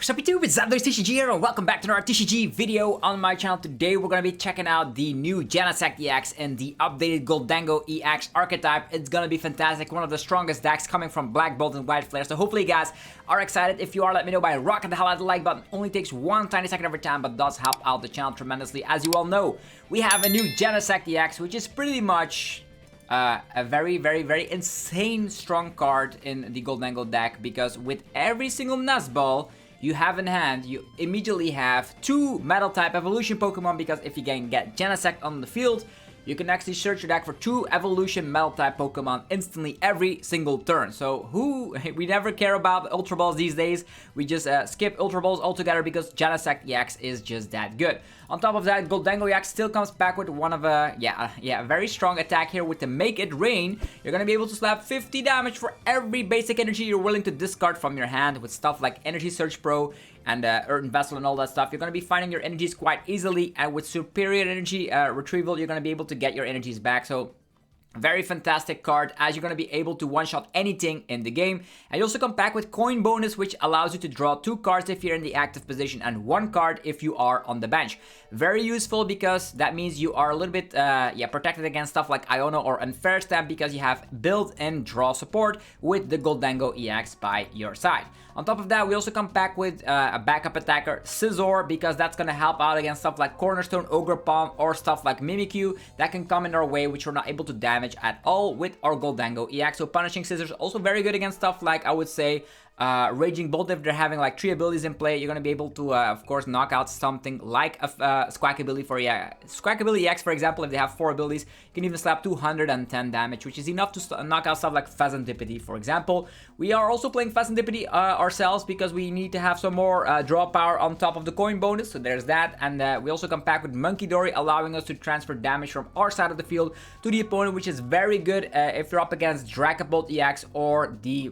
What's up YouTube, it's TCG here and welcome back to another TCG video on my channel. Today we're going to be checking out the new Genesect EX and the updated Gholdengo EX archetype. It's going to be fantastic, one of the strongest decks coming from Black Bolt and White Flare. So hopefully you guys are excited. If you are, let me know by rocking the hell out of the like button. Only takes one tiny second every time, but does help out the channel tremendously. As you all know, we have a new Genesect EX, which is pretty much a very insane strong card in the Gholdengo deck, because with every single Nest Ball you have in hand, you immediately have two Metal type evolution Pokemon, because if you can get Genesect on the field, you can actually search your deck for two evolution Metal type Pokemon instantly every single turn. So we never care about Ultra Balls these days. We just skip Ultra Balls altogether because Genesect EX is just that good. On top of that, Gholdengo EX still comes back with one of a very strong attack here with the Make It Rain. You're gonna be able to slap 50 damage for every basic energy you're willing to discard from your hand with stuff like Energy Search Pro and Earthen Vessel and all that stuff. You're gonna be finding your energies quite easily, and with superior energy retrieval, you're gonna be able to get your energies back. So very fantastic card, as you're going to be able to one-shot anything in the game. And you also come back with coin bonus, which allows you to draw 2 cards if you're in the active position and 1 card if you are on the bench. Very useful, because that means you are a little bit protected against stuff like Iono or Unfair Stamp, because you have built-in draw support with the Gholdengo EX by your side. On top of that, we also come back with a backup attacker, Scizor, because that's going to help out against stuff like Cornerstone, Ogre Palm, or stuff like Mimikyu that can come in our way, which we're not able to damage at all with our Gholdengo EX. So punishing Scizor is also very good against stuff like, I would say, Raging Bolt. If they're having like 3 abilities in play, you're gonna be able to of course knock out something like a Squawkabilly for Squawkabilly EX, for example. If they have 4 abilities, you can even slap 210 damage, which is enough to knock out stuff like Pheasantipity, for example. We are also playing Pheasantipity ourselves, because we need to have some more draw power on top of the coin bonus, so there's that. And we also come back with Monkey Dory, allowing us to transfer damage from our side of the field to the opponent, which is very good if you're up against Dragapult EX or the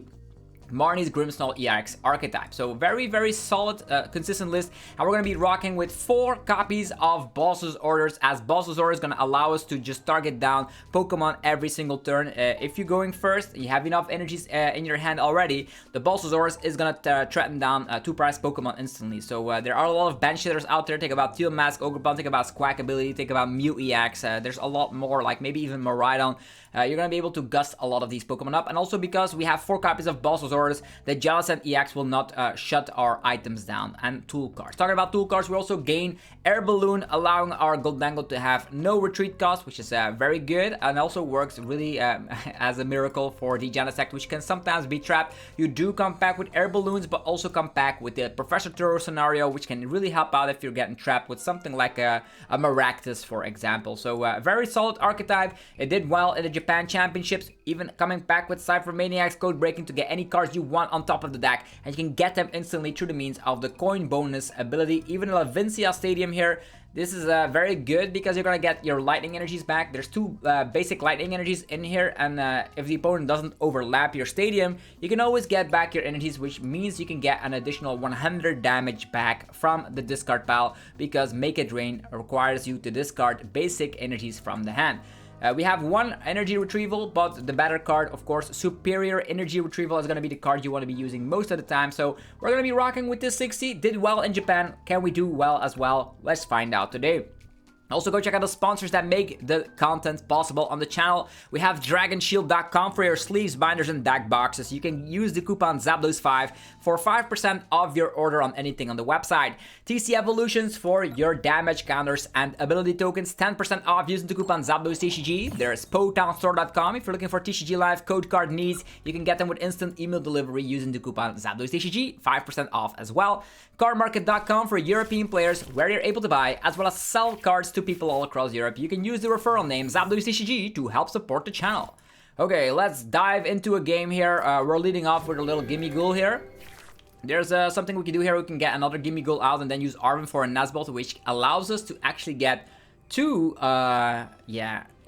Marnie's Grimmsnarl EX archetype. So very solid, consistent list. And we're going to be rocking with 4 copies of Boss's Orders, as Boss's Orders is going to allow us to just target down Pokemon every single turn. If you're going first, you have enough energies in your hand already, the Boss's Orders is going to threaten down 2-price Pokemon instantly. So there are a lot of bench hitters out there. Think about Teal Mask, Ogre Palm, think about Squawkabilly, think about Mew EX. There's a lot more, like maybe even Miraidon. You're going to be able to gust a lot of these Pokemon up. And also, because we have 4 copies of Boss's Orders, the Jellicent EX will not shut our items down. And tool cards. Talking about tool cards, we also gain Air Balloon, allowing our Gholdengo to have no retreat cost, which is very good, and also works really as a miracle for the Genesect, which can sometimes be trapped. You do come back with Air Balloons, but also come back with the Professor Turo scenario, which can really help out if you're getting trapped with something like a Maractus, for example. So very solid archetype. It did well in the Japan Championships, even coming back with Cypher Maniacs code breaking to get any cards you want on top of the deck, and you can get them instantly through the means of the coin bonus ability. Even in Lavincia Stadium here, this is very good, because you're gonna get your lightning energies back. There's 2 basic lightning energies in here, and if the opponent doesn't overlap your stadium, you can always get back your energies, which means you can get an additional 100 damage back from the discard pile, because Make It Rain requires you to discard basic energies from the hand. We have 1 energy retrieval, but the better card, of course, superior energy retrieval, is going to be the card you want to be using most of the time. So we're going to be rocking with this 60. Did well in Japan. Can we do well as well? Let's find out today. Also, go check out the sponsors that make the content possible on the channel. We have DragonShield.com for your sleeves, binders, and deck boxes. You can use the coupon ZAPDOS5 for 5% off your order on anything on the website. TC Evolutions for your damage counters and ability tokens, 10% off using the coupon ZAPDOSTCG. There's PoTownStore.com. If you're looking for TCG Live code card needs, you can get them with instant email delivery using the coupon ZAPDOSTCG, 5% off as well. CardMarket.com for European players, where you're able to buy as well as sell cards to people all across Europe. You can use the referral name ZAPDOSTCG to help support the channel. Okay, let's dive into a game here. We're leading off with a little Gimme Ghoul here. There's something we can do here. We can get another Gimme Ghoul out and then use Arven for a Nesbolt, which allows us to actually get 2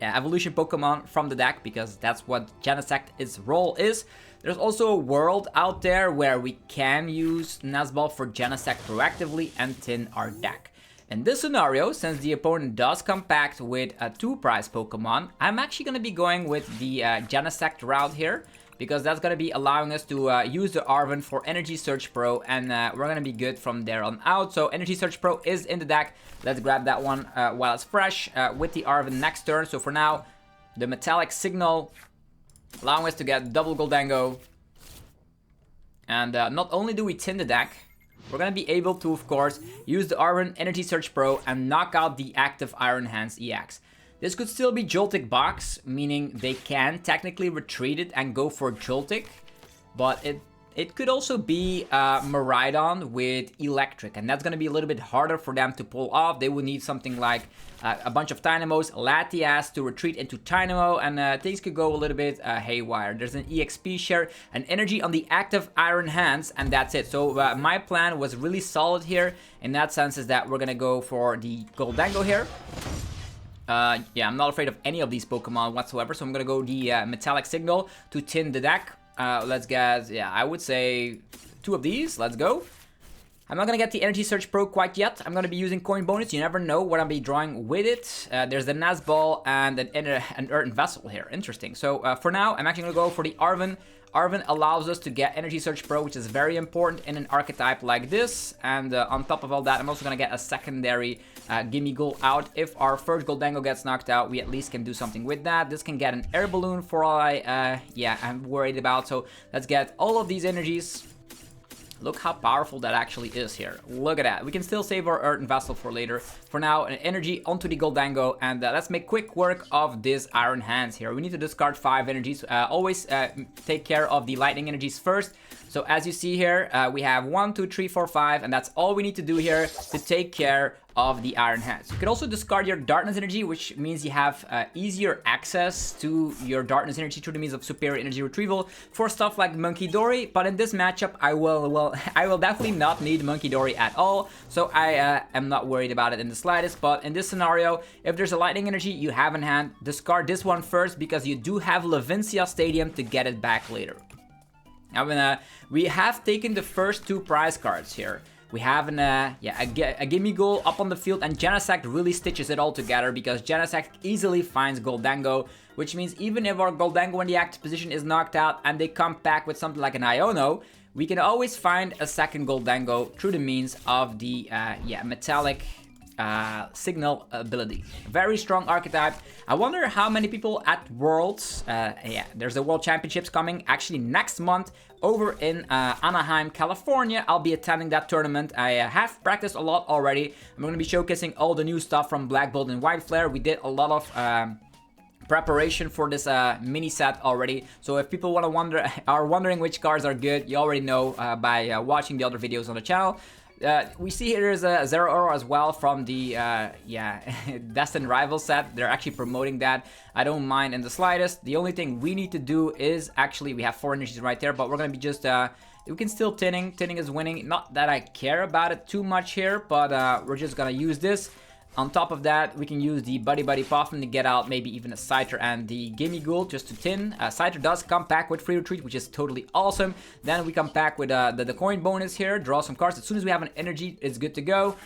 evolution Pokemon from the deck, because that's what Genesect's role is. There's also a world out there where we can use Nesball for Genesect proactively and thin our deck. In this scenario, since the opponent does come packed with a 2-price Pokemon, I'm actually going to be going with the Genesect route here. because that's going to be allowing us to use the Arven for Energy Search Pro, and we're going to be good from there on out. So Energy Search Pro is in the deck. Let's grab that one while it's fresh with the Arven next turn. So for now, the Metallic Signal allowing us to get double Gholdengo. And not only do we tin the deck, we're going to be able to, of course, use the Arven Energy Search Pro and knock out the active Iron Hands EX. This could still be Joltik box, meaning they can technically retreat it and go for Joltik, but it could also be Miraidon with Eelektrik, and that's going to be a little bit harder for them to pull off. They would need something like a bunch of Dynamos, Latias to retreat into Dynamo, and things could go a little bit haywire. There's an EXP share, an energy on the active Iron Hands, and that's it. So my plan was really solid here in that sense, is that we're going to go for the Gholdengo here. Yeah, I'm not afraid of any of these Pokemon whatsoever, so I'm gonna go the Metallic Signal to tin the deck. Let's get, yeah, I would say 2 of these. Let's go. I'm not gonna get the Energy Search Pro quite yet. I'm gonna be using coin bonus. You never know what I'll be drawing with it. There's the Nazball and an Earthen Vessel here. Interesting. So for now, I'm actually gonna go for the Arven. Arven allows us to get Energy Search Pro, which is very important in an archetype like this. And on top of all that, I'm also going to get a secondary Gimme Ghoul out. If our first Gholdengo gets knocked out, we at least can do something with that. This can get an Air Balloon for all I'm worried about. So let's get all of these energies. Look how powerful that actually is here. Look at that. We can still save our Earthen Vessel for later. For now, an energy onto the Gholdengo, and let's make quick work of this Iron Hands here. We need to discard 5 energies. Always take care of the lightning energies first. So as you see here, we have 1, 2, 3, 4, 5, and that's all we need to do here to take care of the Iron Hands. You could also discard your Darkness energy, which means you have easier access to your Darkness energy through the means of superior energy retrieval for stuff like Monkey Dory. But in this matchup, I will definitely not need Monkey Dory at all, so I am not worried about it in the slightest. But in this scenario, if there's a lightning energy you have in hand, discard this one first, because you do have Levincia Stadium to get it back later. Now, we have taken the first 2 prize cards here. We have a Gimme Ghoul up on the field, and Genesect really stitches it all together, because Genesect easily finds Gholdengo, which means even if our Gholdengo in the active position is knocked out and they come back with something like an Iono, we can always find a second Gholdengo through the means of the Metallic Signal ability. Very strong archetype. I wonder how many people at Worlds, there's the World Championships coming actually next month over in Anaheim, California. I'll be attending that tournament. I have practiced a lot already. I'm going to be showcasing all the new stuff from Black Bolt and White Flare. We did a lot of preparation for this mini set already. So if people are wondering which cards are good, you already know by watching the other videos on the channel. We see here is a Zeraora as well from the Destined Rival set. They're actually promoting that. I don't mind in the slightest. The only thing we need to do is actually, we have 4 energies right there, but we're gonna be just we can still tinning. Tinning is winning. Not that I care about it too much here, but we're just gonna use this. On top of that, we can use the Buddy Puffin to get out maybe even a Scyther and the Gimme Ghoul just to tin. Scyther does come back with free retreat, which is totally awesome. Then we come back with the coin bonus here, draw some cards. As soon as we have an energy, it's good to go.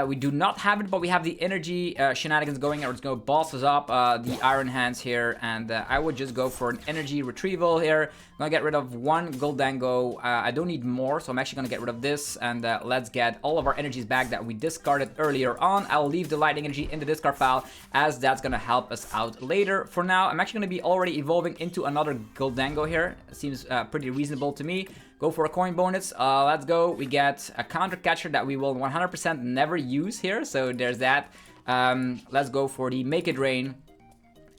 We do not have it, but we have the energy shenanigans going. We're just going to boss us up the Iron Hands here, and I would just go for an energy retrieval here. I'm going to get rid of 1 Gholdengo. I don't need more, so I'm actually going to get rid of this, and let's get all of our energies back that we discarded earlier on. I'll leave the lightning energy in the discard file, as that's going to help us out later. For now, I'm actually going to be already evolving into another Gholdengo here. It seems pretty reasonable to me. Go for a coin bonus. Let's go. We get a counter catcher that we will 100% never use here. So there's that. Let's go for the Make It Rain.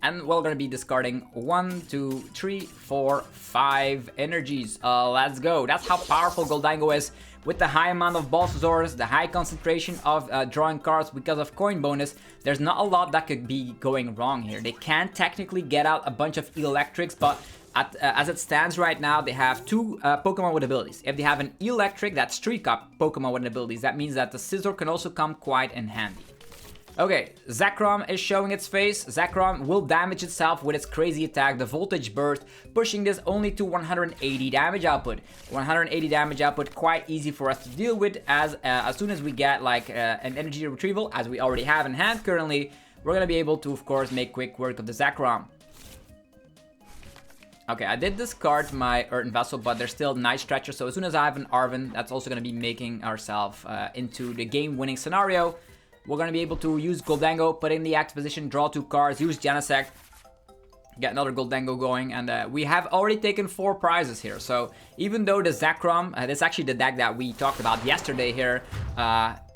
And we're going to be discarding 1, 2, 3, 4, 5 energies. Let's go. That's how powerful Gholdengo is. With the high amount of Bulbasaurs, the high concentration of drawing cards because of coin bonus, there's not a lot that could be going wrong here. They can technically get out a bunch of Eelektriks, but as it stands right now, they have 2 Pokemon with abilities. If they have an Eelektrik, that's 3 Pokemon with abilities. That means that the Scizor can also come quite in handy. Okay, Zekrom is showing its face. Zekrom will damage itself with its crazy attack, the Voltage Burst, pushing this only to 180 damage output. 180 damage output, quite easy for us to deal with, as soon as we get like an energy retrieval, as we already have in hand currently, we're going to be able to, of course, make quick work of the Zekrom. Okay, I did discard my Earthen Vessel, but there's still Night Stretcher. So as soon as I have an Arven, that's also going to be making ourselves into the game-winning scenario. We're going to be able to use Gholdengo, put in the active position, draw 2 cards, use Genesect, get another Gholdengo going, and we have already taken 4 prizes here. So even though the Zekrom, that's actually the deck that we talked about yesterday here,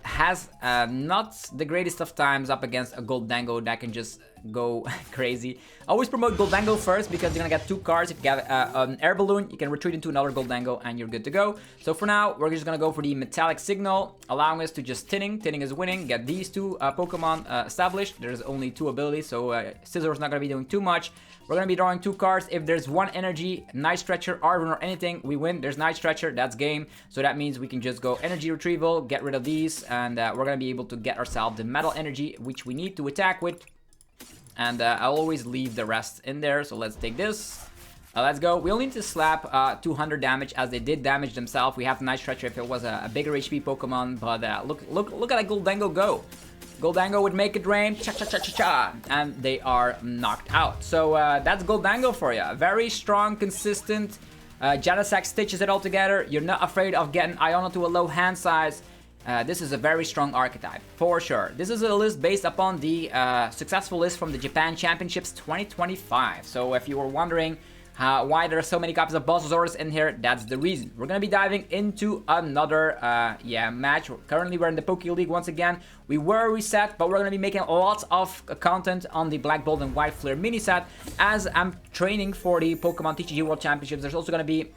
has not the greatest of times up against a Gholdengo that can just go crazy. Always promote Gholdengo first because you're gonna get 2 cards. If you get an air balloon, you can retreat into another Gholdengo and you're good to go. So for now, we're just gonna go for the metallic signal, allowing us to just tinning. Tinning is winning. Get these 2 Pokemon established. There's only 2 abilities, so Scizor is not gonna be doing too much. We're gonna be drawing 2 cards. If there's 1 energy, Night Stretcher, Arven, or anything, we win. There's Night Stretcher, that's game. So that means we can just go energy retrieval, get rid of these, and we're gonna be able to get ourselves the metal energy, which we need to attack with. And I'll always leave the rest in there. So let's take this. Let's go. We only need to slap 200 damage as they did damage themselves. We have Night Stretcher if it was a bigger HP Pokemon. But look at that Gholdengo go. Gholdengo would make it rain. Cha-cha-cha-cha-cha. And they are knocked out. So that's Gholdengo for you. Very strong, consistent. Genesect stitches it all together. You're not afraid of getting Iono to a low hand size. This is a very strong archetype, for sure. This is a list based upon the successful list from the Japan Championships 2025. So if you were wondering why there are so many copies of Bulbasaurus in here, that's the reason. We're going to be diving into another match. Currently, we're in the Poké League once again. We were reset, but we're going to be making lots of content on the Black, Gold, and White Flare mini set. As I'm training for the Pokemon TCG World Championships, there's also going to be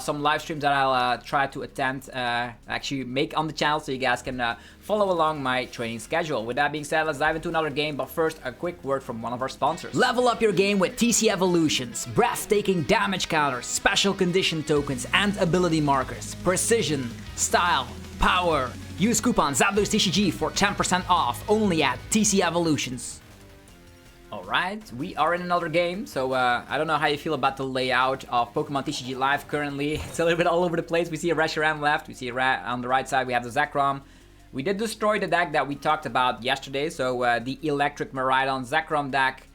some live streams that I'll try to attend, actually make on the channel, so you guys can follow along my training schedule. With that being said, let's dive into another game, but first, a quick word from one of our sponsors. Level up your game with TC Evolutions. Breathtaking damage counters, special condition tokens, and ability markers. Precision, style, power. Use coupon ZapDosTCG for 10% off, only at TC Evolutions. Alright, we are in another game, so I don't know how you feel about the layout of Pokemon TCG Live currently. It's a little bit all over the place. We see a Reshiram left, we see a on the right side, we have the Zekrom. We did destroy the deck that we talked about yesterday, so the Eelektrik Miraidon Zekrom deck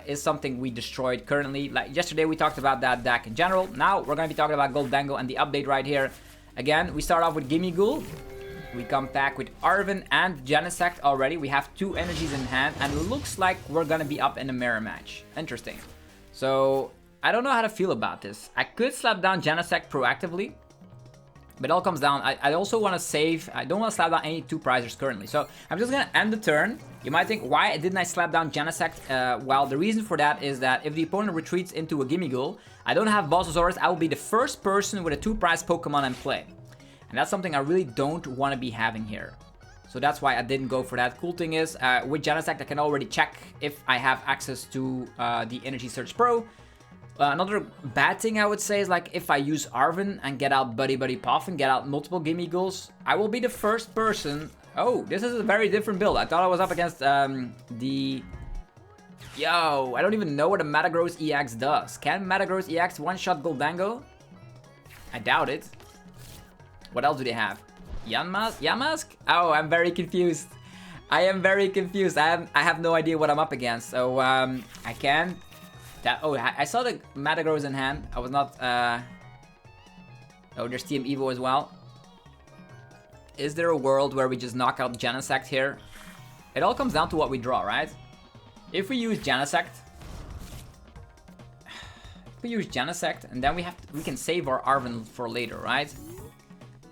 is something we destroyed currently. Like yesterday we talked about that deck in general. Now we're going to be talking about Gholdengo and the update right here. Again, we start off with Gimmighoul. We come back with Arven and Genesect already. We have 2 energies in hand, and it looks like we're gonna be up in a mirror match. Interesting. So, I don't know how to feel about this. I could slap down Genesect proactively, but it all comes down. I also want to save. I don't want to slap down any 2 prizers currently. So, I'm just gonna end the turn. You might think, why didn't I slap down Genesect? Well, the reason for that is that if the opponent retreats into a Gimmighoul, I don't have Bulbasaurus, I will be the first person with a 2-prize Pokemon in play. And that's something I really don't want to be having here. So that's why I didn't go for that. Cool thing is, with Genesect, I can already check if I have access to the Energy Search Pro. Another bad thing I would say is, like, if I use Arven and get out Buddy Buddy Puff and get out multiple Gimmighouls, I will be the first person. Oh, this is a very different build. I thought I was up against the... Yo, I don't even know what a Metagross EX does. Can Metagross EX one-shot Gholdengo? I doubt it. What else do they have? Yamask? Oh, I'm very confused. I am very confused. I have no idea what I'm up against. So, I can... Oh, I saw the Metagross in hand. I was not... Oh, there's Team Evo as well. Is there a world where we just knock out Genesect here? It all comes down to what we draw, right? If we use Genesect... If we use Genesect, and then we can save our Arven for later, right?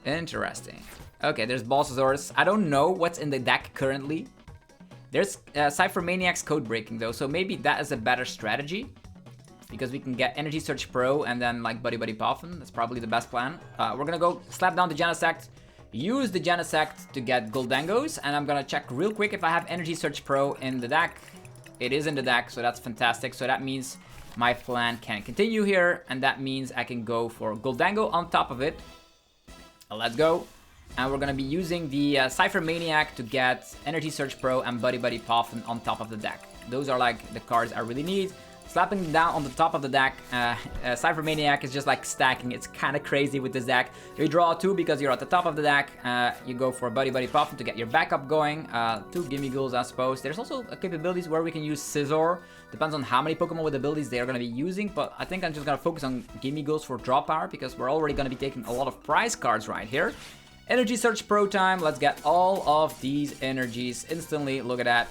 Interesting. Okay, there's Bulbasaurus. I don't know what's in the deck currently. There's Cypher Maniac's code breaking though, so maybe that is a better strategy. Because we can get Energy Search Pro and then like Buddy Buddy Puffin. That's probably the best plan. We're gonna go slap down the Genesect, use the Genesect to get Gholdengos, and I'm gonna check real quick if I have Energy Search Pro in the deck. It is in the deck, so that's fantastic. So that means my plan can continue here, and that means I can go for Gholdengo on top of it. Let's go. And we're gonna be using the Cypher Maniac to get Energy Search Pro and Buddy Buddy Puffin on top of the deck. Those are like the cards I really need. Slapping down on the top of the deck, Cypher Maniac is just like stacking. It's kind of crazy with this deck. You draw 2 because you're at the top of the deck. You go for Buddy Buddy Puffin to get your backup going. 2 Gimme Ghouls, I suppose. There's also capabilities where we can use Scizor. Depends on how many Pokemon with abilities they are going to be using. But I think I'm just going to focus on Gimme Ghouls for draw power because we're already going to be taking a lot of prize cards right here. Energy Search Pro time. Let's get all of these energies instantly. Look at that.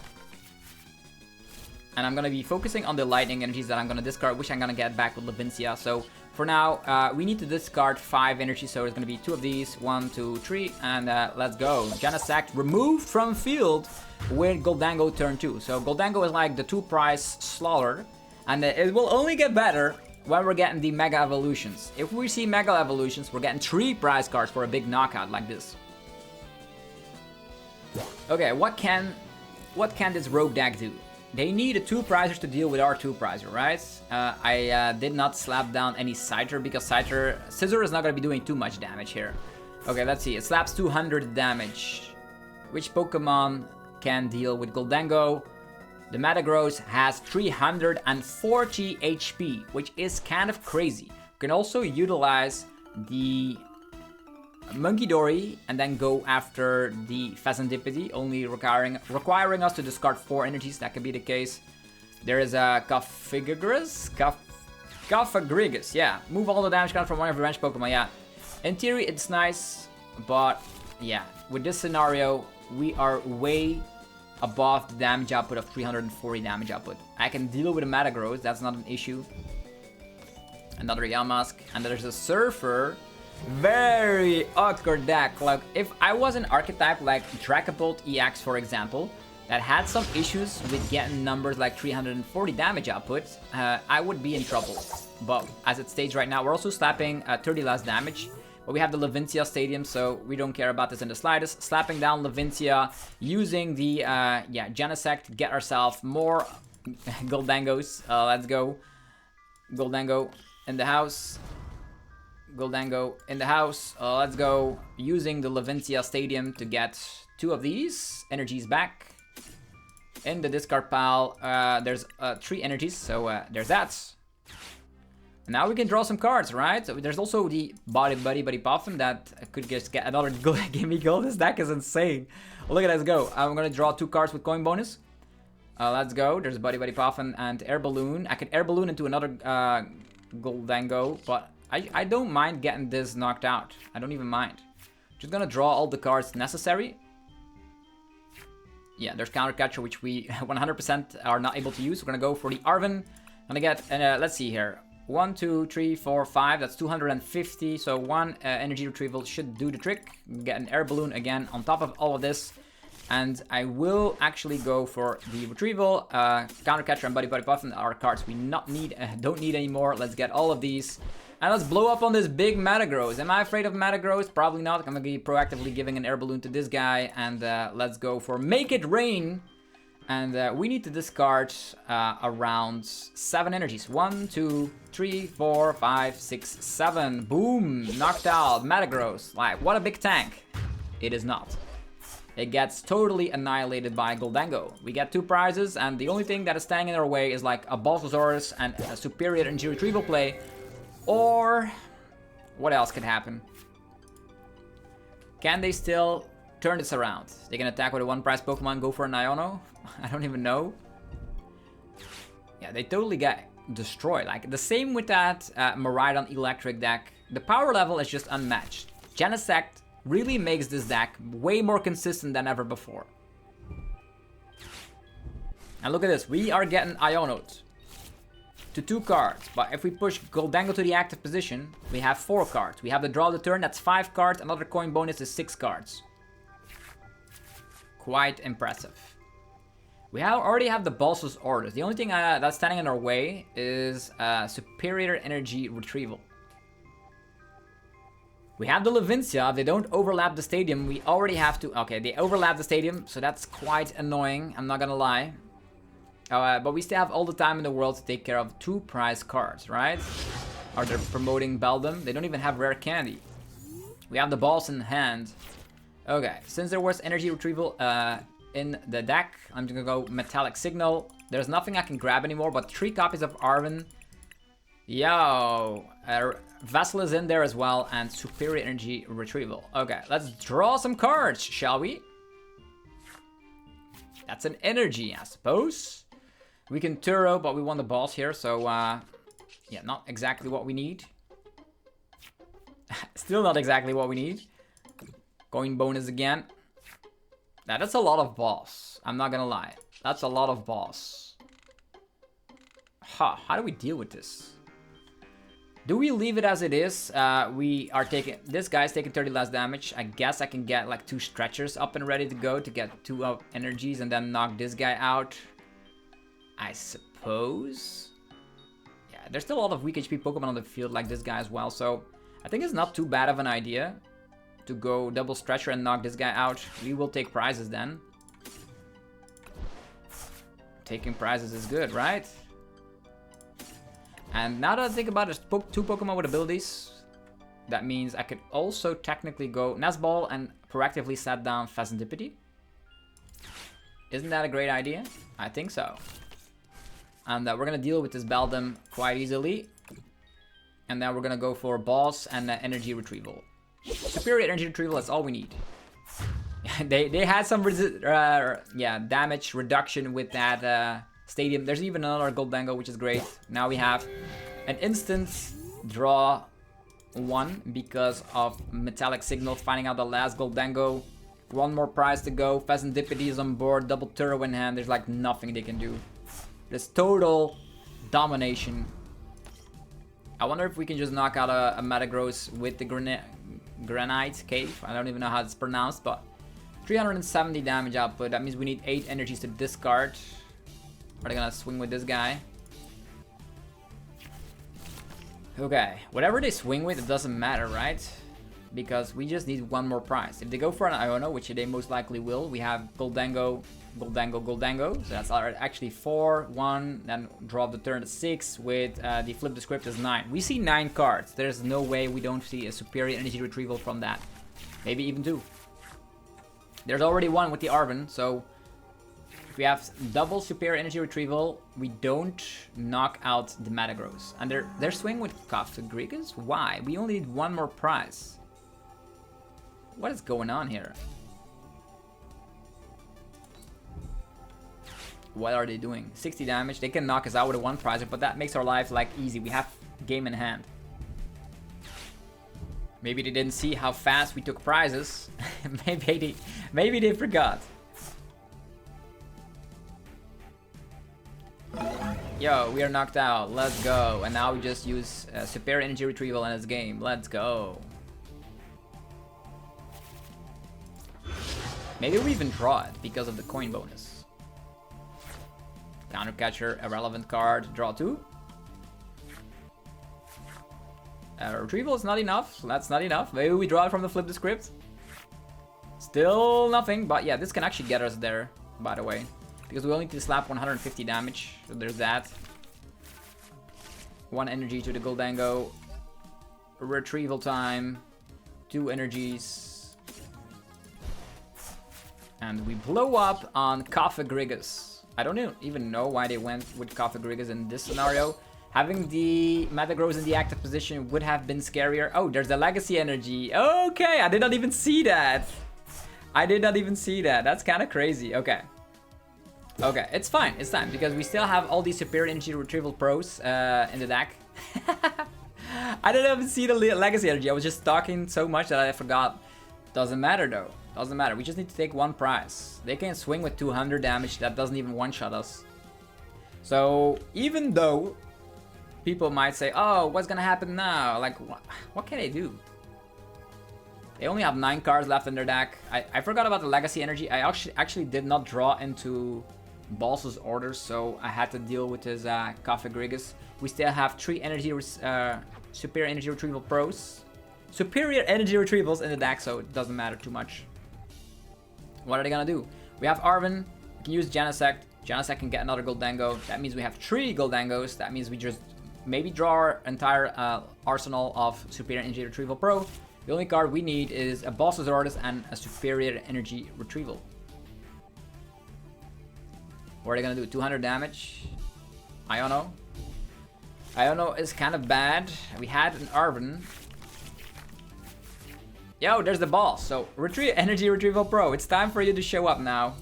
And I'm going to be focusing on the lightning energies that I'm going to discard, which I'm going to get back with Levincia. So for now, we need to discard 5 energies. So it's going to be 2 of these, 1, 2, 3, and let's go. Genesect removed from field with Gholdengo turn 2. So Gholdengo is like the 2 prize slaughter, and it will only get better when we're getting the Mega Evolutions. If we see Mega Evolutions, we're getting 3 prize cards for a big knockout like this. Okay, what can this rogue deck do? They need a 2 prizers to deal with our 2 prizer, right? I did not slap down any Scizor because Scizor is not going to be doing too much damage here. Okay, let's see. It slaps 200 damage. Which Pokemon can deal with Gholdengo? The Metagross has 340 HP, which is kind of crazy. You can also utilize the Munkidori and then go after the Pheasantipede, only requiring us to discard 4 energies. That could be the case. There is a Cofagrigus, yeah. Move all the damage count from one of your bench Pokemon, yeah. In theory, it's nice, but yeah. With this scenario, we are way above the damage output of 340 damage output. I can deal with a Metagross, that's not an issue. Another Yamask, and there's a Surfer. Very awkward deck. Like, if I was an archetype like Dracopult EX, for example, that had some issues with getting numbers like 340 damage output, I would be in trouble. But as it stays right now, we're also slapping 30 less damage. But we have the Levincia Stadium, so we don't care about this in the slightest. Slapping down Levincia, using the Genesect to get ourselves more Gholdengos. Let's go. Gholdengo in the house. Gholdengo in the house. Let's go. Using the Levincia Stadium to get 2 of these energies back. In the discard pile, there's 3 energies, so there's that. Now we can draw some cards, right? So there's also the Buddy Puffin that could just get another Gimme Gold. This deck is insane. Look at us go. I'm gonna draw 2 cards with coin bonus. Let's go. There's Buddy Puffin and Air Balloon. I could Air Balloon into another Gholdengo, but I don't mind getting this knocked out. I don't even mind. Just gonna draw all the cards necessary. Yeah, there's Counter Catcher, which we 100% are not able to use. We're gonna go for the Arven. Gonna get, let's see here. 1, 2, 3, 4, 5. That's 250. So 1 energy retrieval should do the trick. Get an Air Balloon again on top of all of this. And I will actually go for the retrieval. Counter Catcher and Buddy Puffin are cards we don't need anymore. Let's get all of these. And let's blow up on this big Metagross. Am I afraid of Metagross? Probably not. I'm going to be proactively giving an Air Balloon to this guy. And let's go for Make It Rain. And we need to discard around 7 energies. 1, 2, 3, 4, 5, 6, 7. Boom! Knocked out. Metagross. Like, what a big tank. It is not. It gets totally annihilated by Gholdengo. We get 2 prizes, and the only thing that is standing in our way is like a Bulbasaurus and a superior energy retrieval play. Or what else could happen? Can they still turn this around? They can attack with a 1 prize Pokemon, go for an Iono? I don't even know. Yeah, they totally get destroyed. Like the same with that Miraidon Eelektrik deck. The power level is just unmatched. Genesect really makes this deck way more consistent than ever before. And look at this, we are getting Ionoed to 2 cards, but if we push Gholdengo to the active position, we have 4 cards. We have the draw of the turn, that's 5 cards, another coin bonus is 6 cards. Quite impressive. We already have the Bulbasaur's orders. The only thing that's standing in our way is superior energy retrieval. We have the Levincia. If they don't overlap the stadium, we already have to... Okay, they overlap the stadium, so that's quite annoying. I'm not gonna lie. But we still have all the time in the world to take care of 2 prize cards, right? Are they promoting Beldum? They don't even have rare candy. We have the balls in hand. Okay, since there was energy retrieval in the deck. I'm gonna go Metallic Signal. There's nothing I can grab anymore, but 3 copies of Arven. Yo, Vessel is in there as well, and Superior Energy Retrieval. Okay, let's draw some cards, shall we? That's an energy, I suppose. We can Turo, but we want the boss here, so yeah, not exactly what we need. Still not exactly what we need. Coin bonus again. That's a lot of boss. I'm not gonna lie. That's a lot of boss. Huh, how do we deal with this? Do we leave it as it is? We are taking... This guy's taking 30 less damage. I guess I can get like 2 stretchers up and ready to go to get 2 energies and then knock this guy out. I suppose. Yeah, there's still a lot of weak HP Pokemon on the field like this guy as well. So I think it's not too bad of an idea to go double stretcher and knock this guy out. We will take prizes then. Taking prizes is good, right? And now that I think about it, there's 2 Pokemon with abilities. That means I could also technically go Nest Ball and proactively set down Pheasantipede. Isn't that a great idea? I think so. And we're going to deal with this Beldum quite easily. And then we're going to go for Boss and Energy Retrieval. Superior Energy Retrieval is all we need. they had some damage reduction with that stadium. There's even another Gholdengo, which is great. Now we have an instant draw 1 because of Metallic Signal, finding out the last Gholdengo. 1 more prize to go. Pheasantipede is on board, double Turo in hand. There's like nothing they can do. There's total domination. I wonder if we can just knock out a Metagross with the Granite Cave. I don't even know how it's pronounced, but 370 damage output. That means we need 8 energies to discard. Are they gonna swing with this guy? Okay, whatever they swing with, it doesn't matter, right? Because we just need 1 more prize. If they go for an Iono, which they most likely will, we have Gholdengo, Gholdengo, Gholdengo. So that's actually 4, 1, then draw the turn to 6 with the Flip the Script is 9. We see 9 cards. There's no way we don't see a Superior Energy Retrieval from that. Maybe even 2. There's already 1 with the Arven, so if we have double Superior Energy Retrieval, we don't knock out the Metagross. And they're swinging with Cofagrigus? Why? We only need 1 more prize. What is going on here? What are they doing? 60 damage. They can knock us out with a 1 prize, but that makes our life like easy. We have game in hand. Maybe they didn't see how fast we took prizes. maybe they forgot. Yo, we are knocked out. Let's go. And now we just use Superior Energy Retrieval in this game. Let's go. Maybe we even draw it because of the coin bonus. Counter Catcher, irrelevant card. Draw 2. Retrieval is not enough. That's not enough. Maybe we draw it from the Flip the Script. Still nothing. But yeah, this can actually get us there, by the way. Because we only need to slap 150 damage. So there's that. 1 energy to the Gholdengo. Retrieval time. 2 energies. And we blow up on Cofagrigus. I don't even know why they went with Cofagrigus in this scenario. Having the Metagross in the active position would have been scarier. Oh, there's the Legacy Energy. Okay, I did not even see that. That's kind of crazy. Okay. Okay, it's fine. It's fine because we still have all these Superior Energy Retrieval pros in the deck. I didn't even see the Legacy Energy. I was just talking so much that I forgot. Doesn't matter though. Doesn't matter. We just need to take 1 prize. They can swing with 200 damage. That doesn't even one-shot us. So even though people might say, oh, what's gonna happen now? Like, what can they do? They only have 9 cards left in their deck. I forgot about the Legacy Energy. I actually did not draw into Boss's orders, so I had to deal with his Cofagrigus. We still have 3 Superior Energy Retrieval pros. Superior Energy Retrievals in the deck, so it doesn't matter too much. What are they gonna do? We have Arven. We can use Genesect. Genesect can get another Gholdengo. That means we have 3 Gholdengos. That means we just maybe draw our entire arsenal of Superior Energy Retrieval Pro. The only card we need is a Boss's Orders and a Superior Energy Retrieval. What are they gonna do? 200 damage? Iono. Iono is kind of bad. We had an Arven. Yo, there's the boss. So, Energy Retrieval Pro. It's time for you to show up now.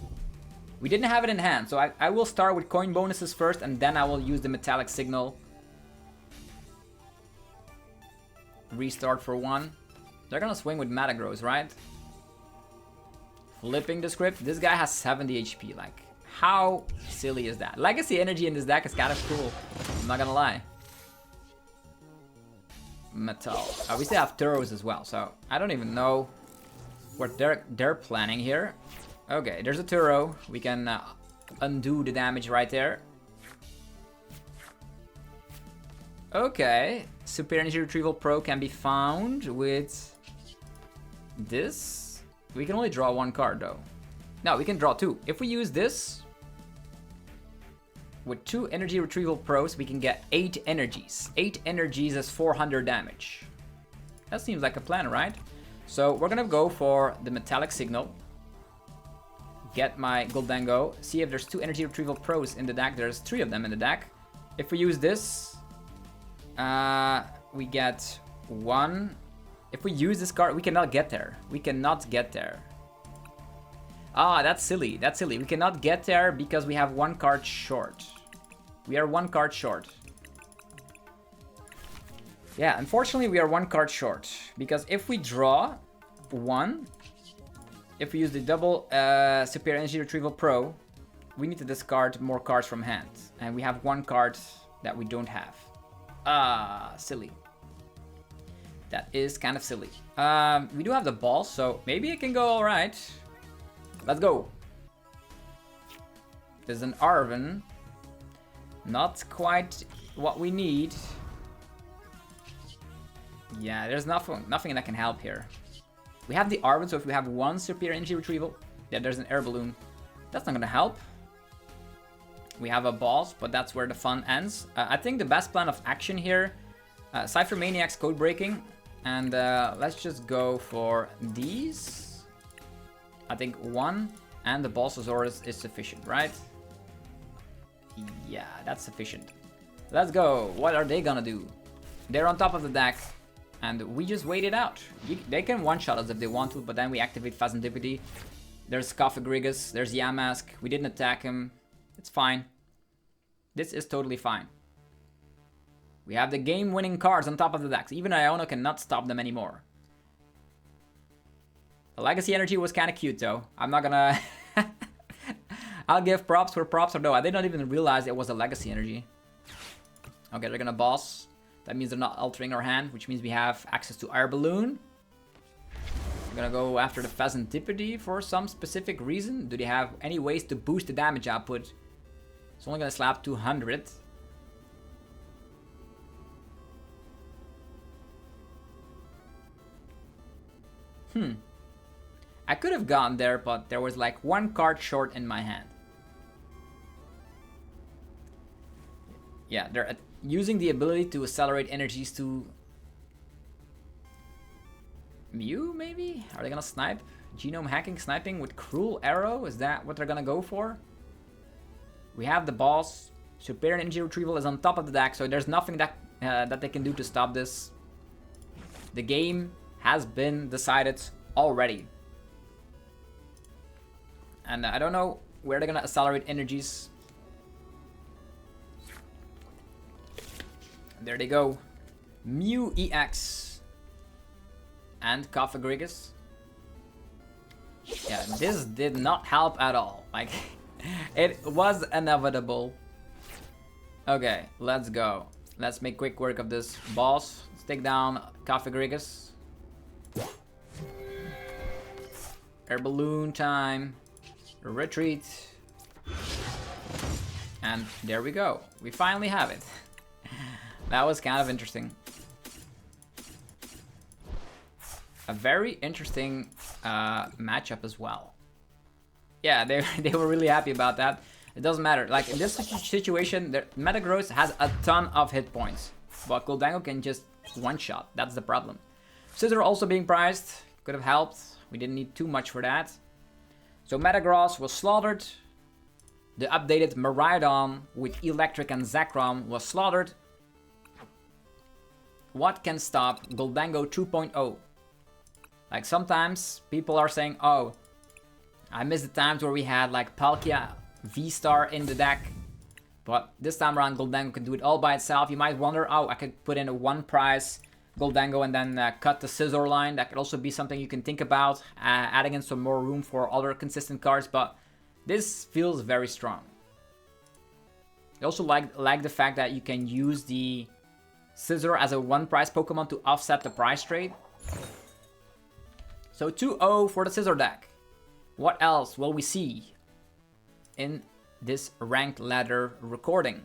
We didn't have it in hand, so I will start with coin bonuses first, and then I will use the metallic signal. Restart for 1. They're gonna swing with Metagross, right? Flipping the script. This guy has 70 HP. Like, how silly is that? Legacy energy in this deck is kind of cool. I'm not gonna lie. Metal. We still have Turos as well, so I don't even know what they're planning here. Okay, there's a Turo. We can undo the damage right there. Okay, Superior Energy Retrieval Pro can be found with this. We can only draw 1 card though. No, we can draw 2. If we use this, with 2 Energy Retrieval Pros, we can get 8 energies. 8 energies is 400 damage. That seems like a plan, right? So we're gonna go for the Metallic Signal. Get my Gholdengo. See if there's 2 Energy Retrieval Pros in the deck. There's 3 of them in the deck. If we use this, we get 1. If we use this card, we cannot get there. We cannot get there. Ah, that's silly. That's silly. We cannot get there because we have 1 card short. We are 1 card short. Yeah, unfortunately we are 1 card short. Because if we draw 1, if we use the double Superior Energy Retrieval Pro, we need to discard more cards from hand. And we have 1 card that we don't have. Ah, silly. That is kind of silly. We do have the ball, so maybe it can go alright. Let's go. There's an Arven. Not quite what we need. Yeah, there's nothing that can help here. We have the Arven, so if we have 1 Superior Energy Retrieval, yeah, there's an Air Balloon. That's not gonna help. We have a boss, but that's where the fun ends. I think the best plan of action here, Cypher Maniac's Code Breaking, and let's just go for these. I think 1 and the Balsasaurus is sufficient, right? Yeah, that's sufficient. Let's go. What are they gonna do? They're on top of the deck, and we just wait it out. They can one-shot us if they want to, but then we activate Phasantipity. There's Scophagrigus, there's Yamask. We didn't attack him. It's fine. This is totally fine. We have the game-winning cards on top of the decks. Even Iono cannot stop them anymore. The Legacy Energy was kind of cute though. I'm not gonna... I'll give props where props are though. I did not even realize it was a Legacy Energy. Okay, they're gonna boss. That means they're not altering our hand, which means we have access to Air Balloon. I'm gonna go after the Phasantipity for some specific reason. Do they have any ways to boost the damage output? It's only gonna slap 200. I could have gone there, but there was like 1 card short in my hand. Yeah, they're using the ability to accelerate energies to Mew, maybe? Are they gonna snipe? Genome hacking, sniping with Cruel Arrow? Is that what they're gonna go for? We have the boss. Superior Energy Retrieval is on top of the deck, so there's nothing that that they can do to stop this. The game has been decided already. And I don't know where they're gonna accelerate energies. There they go. Mew EX. And Cophagrigus. Yeah, this did not help at all. Like, it was inevitable. Okay, let's go. Let's make quick work of this boss. Let's take down Cophagrigus. Air Balloon time. Retreat. And there we go. We finally have it. That was kind of interesting. A very interesting matchup as well. Yeah, they were really happy about that. It doesn't matter. Like in this situation, Metagross has a ton of hit points, but Gholdengo can just one-shot. That's the problem. Scizor also being prized could have helped. We didn't need too much for that. So Metagross was slaughtered. The updated Miraidon with Eelektrik and Zekrom was slaughtered. What can stop Gholdengo 2.0? Like sometimes people are saying, oh, I miss the times where we had like Palkia V-Star in the deck. But this time around Gholdengo can do it all by itself. You might wonder, oh, I could put in a one price Gholdengo and then cut the Scizor line. That could also be something you can think about, adding in some more room for other consistent cards, but this feels very strong. I also like the fact that you can use the Scizor as a one price Pokemon to offset the price trade. So 2-0 for the Scizor deck. What else will we see in this ranked ladder recording?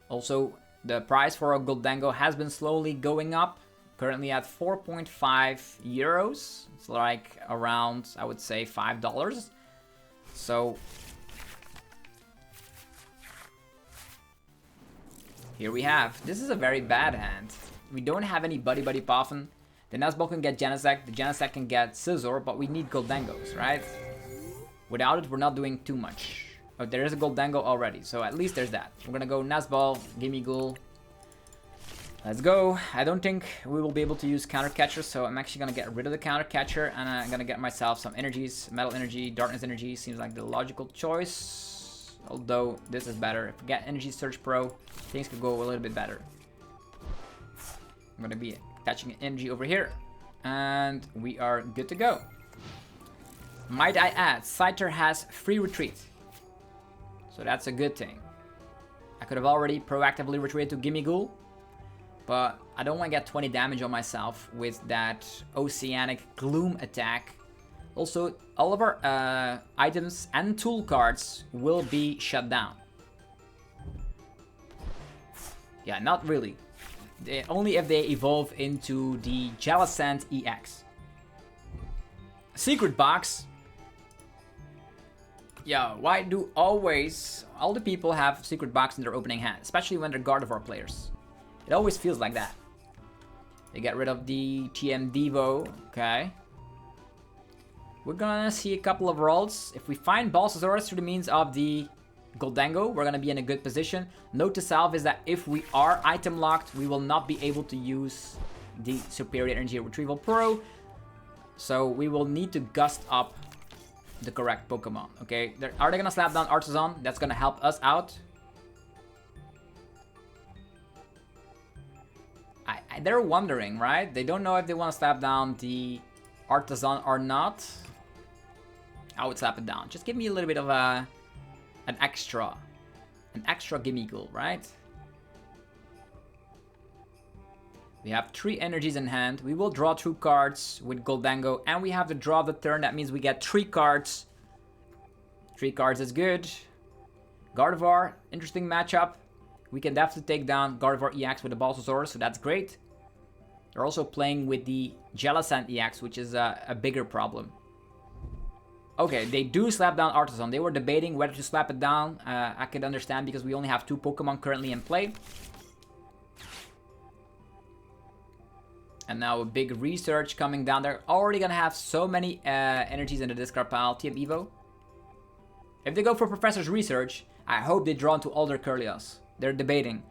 Also, the price for a Gholdengo has been slowly going up. Currently at 4.5 euros. It's like around, I would say, $5. So here we have. This is a very bad hand. We don't have any Buddy Poffin. The Nuzlocke can get Genesect, the Genesect can get Scizor, but we need Gholdengos, right? Without it, we're not doing too much. Oh, there is a Gholdengo already, so at least there's that. We're gonna go Nuzball, Gimme Ghoul. Let's go. I don't think we will be able to use Counter Catcher, so I'm actually gonna get rid of the Counter Catcher, and I'm gonna get myself some energies. Metal Energy, Darkness Energy seems like the logical choice. Although, this is better. If we get Energy Surge Pro, things could go a little bit better. I'm gonna be attaching energy over here, and we are good to go. Might I add, Scyther has free retreat, so that's a good thing. I could have already proactively retreated to Gimme Ghoul, but I don't want to get 20 damage on myself with that Oceanic Gloom attack. Also, all of our items and tool cards will be shut down. Yeah, not really. Only if they evolve into the Jellicent EX. Secret box. Yeah, why do always all the people have secret box in their opening hand, especially when they're Gardevoir players? It always feels like that. They get rid of the TM Devo. Okay. We're gonna see a couple of rolls. If we find Balsasaurus through the means of the Gholdengo, we're gonna be in a good position. Note to self is that if we are item locked, we will not be able to use the Superior Energy Retrieval Pro. So we will need to gust up the correct Pokemon. Okay, are they gonna slap down Artisan? That's gonna help us out. They're wondering, right? They don't know if they want to slap down the Artisan or not. I would slap it down. Just give me a little bit of an extra Gimme Ghoul, right? We have 3 energies in hand. We will draw 2 cards with Gholdengo, and we have the draw of the turn. That means we get 3 cards. 3 cards is good. Gardevoir, interesting matchup. We can definitely take down Gardevoir EX with the Balsasaurus, so that's great. They're also playing with the Jellicent EX, which is a bigger problem. Okay, they do slap down Artisan. They were debating whether to slap it down. I could understand because we only have 2 Pokemon currently in play. And now a big research coming down. They're already gonna have so many energies in the discard pile. TM Evo. If they go for Professor's Research, I hope they draw into all their Curlios. They're debating.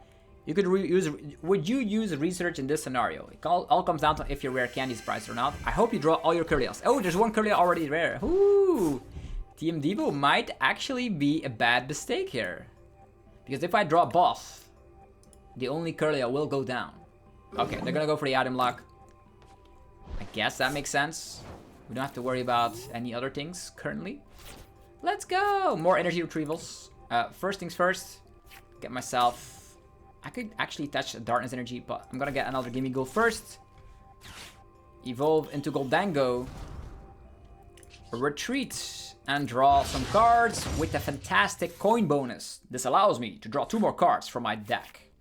You could would you use research in this scenario? It all comes down to if your rare candy is priced or not. I hope you draw all your Curlios. Oh, there's one Curlia already rare. Ooh. TM Devo might actually be a bad mistake here. Because if I draw boss, the only Curlia will go down. Okay, they're gonna go for the item lock. I guess that makes sense. We don't have to worry about any other things currently. Let's go! More energy retrievals. First things first. Get myself... I could actually touch Darkness Energy, but I'm gonna get another Gimme Ghoul first. Evolve into Gholdengo. Retreat. And draw some cards with a fantastic coin bonus. This allows me to draw 2 more cards from my deck.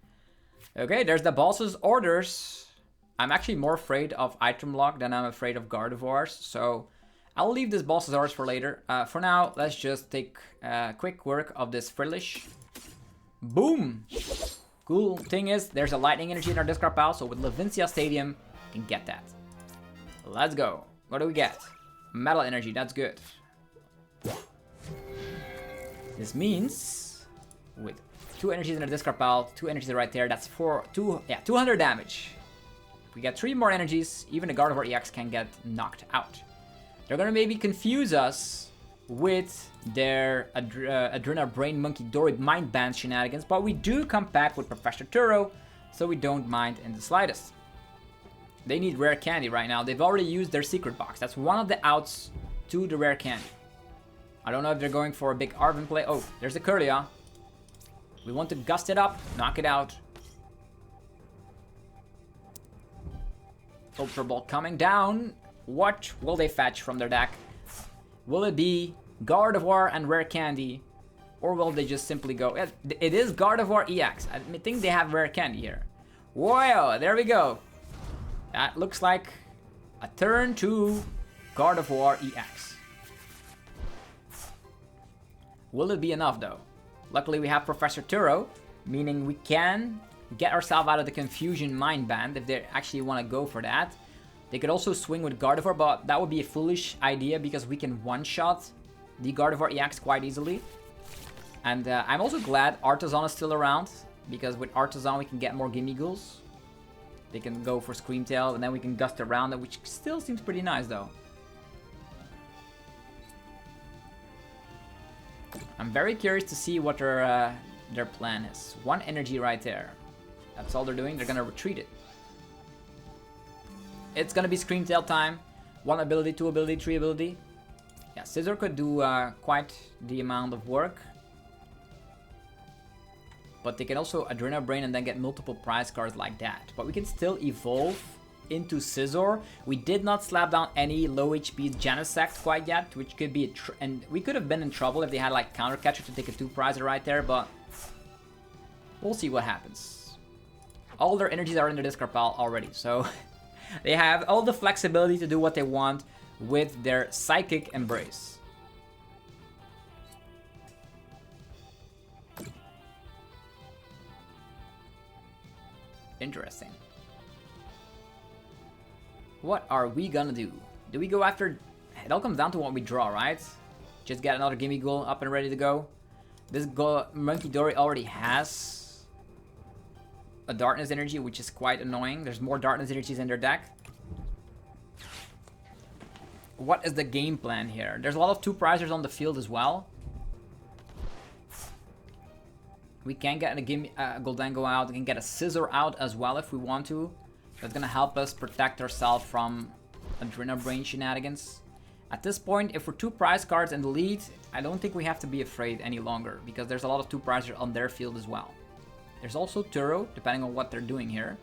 Okay, there's the boss's orders. I'm actually more afraid of item lock than I'm afraid of Gardevoirs, so I'll leave this boss's orders for later. For now, let's just take quick work of this Frillish. Boom! Cool thing is, there's a lightning energy in our discard pile, so with Levincia Stadium, we can get that. Let's go. What do we get? Metal energy, that's good. This means with 2 energies in the discard pile, 2 energies right there, that's 200 damage. If we get 3 more energies, even the Gardevoir EX can get knocked out. They're gonna maybe confuse us with their Adrena Brain Monkey Dory Mind Band shenanigans, but we do come back with Professor Turo, so we don't mind in the slightest. They need rare candy right now. They've already used their secret box. That's one of the outs to the rare candy. I don't know if they're going for a big Arven play. Oh, there's a Curlia. We want to gust it up, knock it out. Ultra Ball coming down. What will they fetch from their deck? Will it be Gardevoir and rare candy? Or will they just simply go... It is Gardevoir EX. I think they have rare candy here. Whoa, there we go. That looks like a turn to Gardevoir EX. Will it be enough though? Luckily we have Professor Turo, meaning we can get ourselves out of the Confusion Mind Band if they actually want to go for that. They could also swing with Gardevoir, but that would be a foolish idea because we can one-shot the Gardevoir EX quite easily. And I'm also glad Artisan is still around, because with Artisan we can get more Gimme Ghouls. They can go for Scream Tail, and then we can gust around it, which still seems pretty nice though. I'm very curious to see what their plan is. 1 energy right there. That's all they're doing. They're gonna retreat it. It's gonna be Scream Tail time. 1 ability, 2 ability, 3 ability. Yeah, Scizor could do quite the amount of work. But they can also Adrena Brain and then get multiple prize cards like that. But we can still evolve into Scizor. We did not slap down any low HP Genesect quite yet, which could be and we could have been in trouble if they had like Counter Catcher to take a 2-prizer right there, but we'll see what happens. All their energies are in the discard pile already, so they have all the flexibility to do what they want with their Psychic Embrace. Interesting. What are we gonna do? Do we go after... It all comes down to what we draw, right? Just get another Gimme Ghoul up and ready to go. This Monkey Dory already has a Darkness Energy, which is quite annoying. There's more Darkness Energies in their deck. What is the game plan here? There's a lot of 2-prizers on the field as well. We can get a Gholdengo out. We can get a Scizor out as well if we want to. That's gonna help us protect ourselves from Adrena Brain shenanigans. At this point, if we're 2 prize cards in the lead, I don't think we have to be afraid any longer, because there's a lot of 2-prizers on their field as well. There's also Turo, depending on what they're doing here.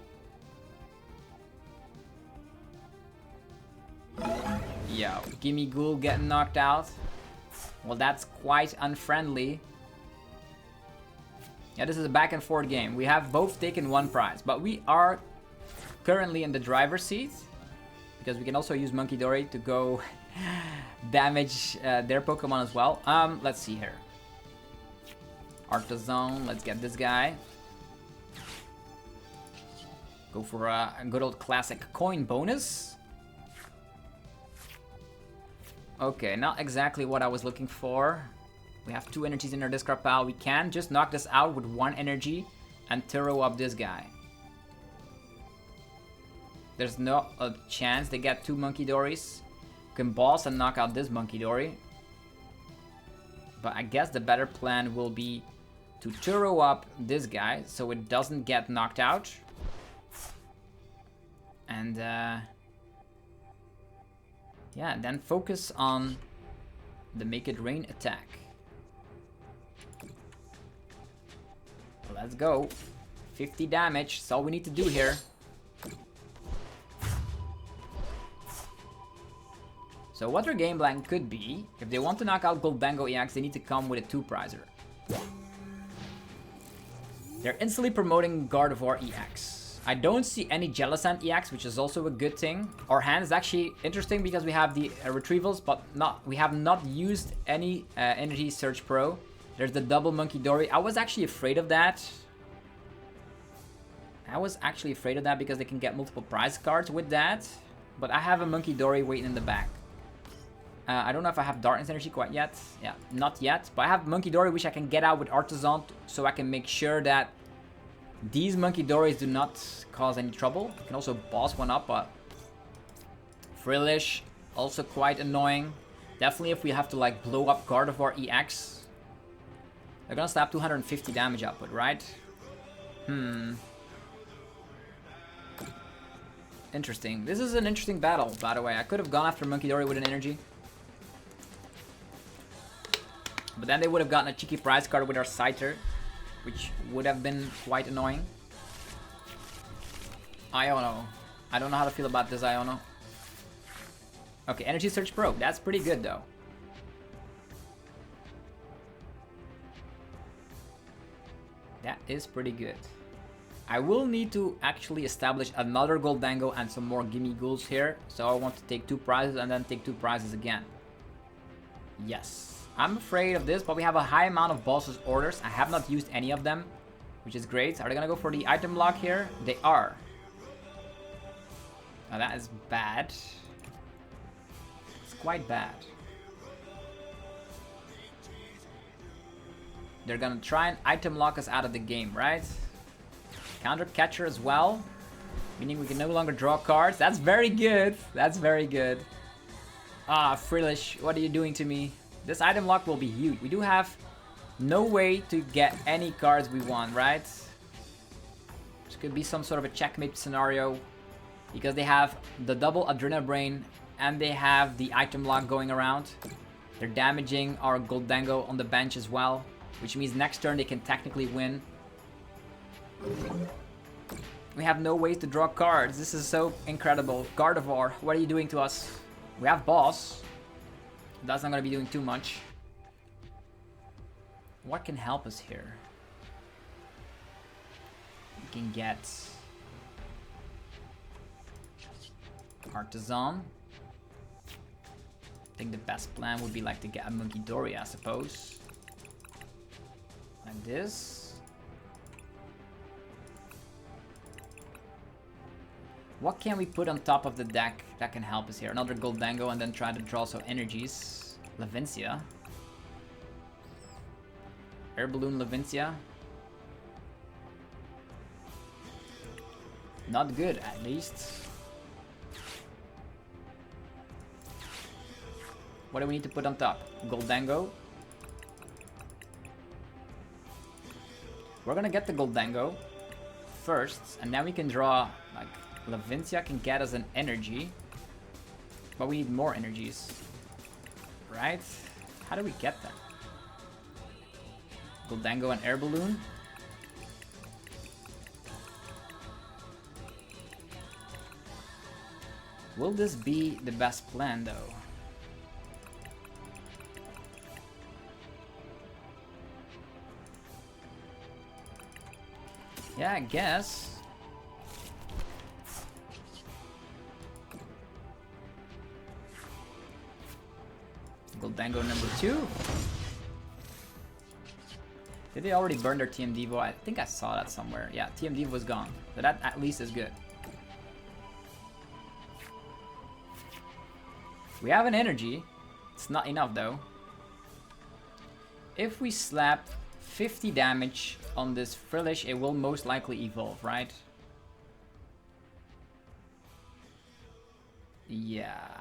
Yo, Gimme Ghoul getting knocked out. Well, that's quite unfriendly. Yeah, this is a back and forth game. We have both taken 1 prize, but we are currently in the driver's seat, because we can also use Monkey Dory to go damage their Pokemon as well. Let's see here. Artisan, let's get this guy. Go for a good old classic coin bonus. Okay, not exactly what I was looking for. We have 2 energies in our discard pile. We can just knock this out with 1 energy and throw up this guy. There's no chance they get 2 Monkey Dories. Can boss and knock out this Monkey Dory. But I guess the better plan will be to throw up this guy so it doesn't get knocked out. And yeah, then focus on the Make It Rain attack. Let's go. 50 damage, that's all we need to do here. So what their game plan could be, if they want to knock out Gholdengo EX, they need to come with a 2-prizer. They're instantly promoting Gardevoir EX. I don't see any Jellicent EX, which is also a good thing. Our hand is actually interesting because we have the retrievals, but we have not used any Energy Search Pro. There's the double Monkey Dory. I was actually afraid of that. Because they can get multiple prize cards with that. But I have a Monkey Dory waiting in the back. I don't know if I have Darkness Energy quite yet. Yeah, not yet. But I have Monkey Dory, which I can get out with Artisan, so I can make sure that these Monkey Dories do not cause any trouble. I can also boss one up, but Frillish, also quite annoying. Definitely if we have to like blow up Gardevoir EX. They're gonna slap 250 damage output, right? Interesting. This is an interesting battle, by the way. I could have gone after Monkey Dory with an energy. But then they would have gotten a cheeky prize card with our Scyther, which would have been quite annoying. Iono. I don't know how to feel about this Iono. Okay, Energy Search Probe. That's pretty good, though. That is pretty good. I will need to actually establish another Gholdengo and some more Gimme Ghouls here. So I want to take 2 prizes and then take 2 prizes again. Yes. I'm afraid of this, but we have a high amount of Boss's orders. I have not used any of them, which is great. Are they gonna go for the item block here? They are. Now that is bad. It's quite bad. They're gonna try and item lock us out of the game, right? Counter catcher as well, meaning we can no longer draw cards. That's very good. That's very good. Ah, Frillish, what are you doing to me? This item lock will be huge. We do have no way to get any cards we want, right? This could be some sort of a checkmate scenario because they have the double Adrenabrain and they have the item lock going around. They're damaging our Gholdengo on the bench as well, which means next turn they can technically win. We have no ways to draw cards. This is so incredible. Gardevoir, what are you doing to us? We have boss. That's not going to be doing too much. What can help us here? We can get Artisan. I think the best plan would be like to get a Monkey Dory, I suppose. Like this. What can we put on top of the deck that can help us here? Another Gholdengo and then try to draw some energies. Levincia. Air Balloon Levincia. Not good, at least. What do we need to put on top? Gholdengo. We're gonna get the Gholdengo first, and then we can draw, like, Levincia can get us an energy, but we need more energies, right? How do we get them? Gholdengo and Air Balloon. Will this be the best plan, though? Yeah, I guess. Gholdengo number 2. Did they already burn their TM Devo? I think I saw that somewhere. Yeah, TM Devo was gone. So that at least is good. We have an energy. It's not enough though. If we slap 50 damage on this Frillish, it will most likely evolve, right? Yeah.